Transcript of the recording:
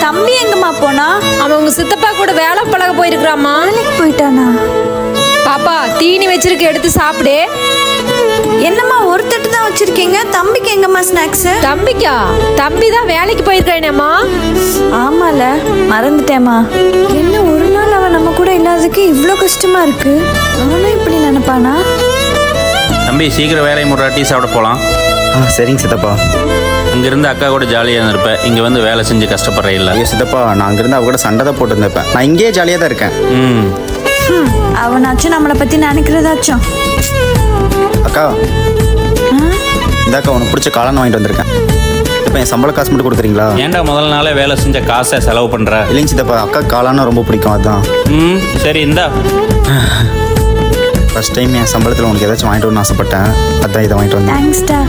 தம்பி எங்கம்மா போனா? அவன் உங்க சித்தப்பா கூட வேலை பழக போயிருக்கிறாமா. வேலைக்கு போயிட்டானா? பாப்பா தீனி வச்சிருக்க, எடுத்து சாப்பிடு. என்னம்மா ஒரு தட்டு தான் வச்சிருக்கீங்க? தம்பிக்கு எங்கம்மா ஸ்நாக்ஸ்? தம்பிக்கா? தம்பி தான் வேலைக்கு போயிருக்கானேம்மா. ஆமால, மறந்துட்டேம்மா. என்ன ஒரு நாள் அவன் நம்ம கூட இல்லாததுக்கு இவ்வளோ கஷ்டமா இருக்கு. அவனும் இப்படி நினைப்பானா? தம்பி சீக்கிரம் வேலையை முறை டீ சாப்பிட போகலாம். சரிங்க சித்தப்பா. இங்கேருந்து அக்கா கூட ஜாலியாக இருப்பேன், இங்கே வந்து வேலை செஞ்சு கஷ்டப்படுற இல்லை. ஐயோ சித்தப்பா, நான் அங்கேருந்து அவ கூட சண்டை தான் போட்டு இருந்தேன். நான் இங்கேயே ஜாலியாக தான் இருக்கேன். அவனாச்சும் நம்மளை பற்றி நினைக்கிறதாச்சும். அக்கா, இந்தாக்கா உனக்கு பிடிச்ச காளான் வாங்கிட்டு வந்திருக்கேன். இப்போ என் சம்பள காசு மட்டும் கொடுக்குறீங்களா? ஏன்டா முதல் நாளே வேலை செஞ்ச காசை செலவு பண்ணுற? இல்லைங்க சித்தப்பா, அக்கா காளான்னா ரொம்ப பிடிக்கும், அதுதான். சரி இந்தா. ஃபர்ஸ்ட் டைம் என் சம்பளத்தில் உனக்கு ஏதாச்சும் வாங்கிட்டு வரணும்னு ஆசைப்பட்டேன், அதான் இதை வாங்கிட்டு வந்தேன். தேங்க்ஸ்டா.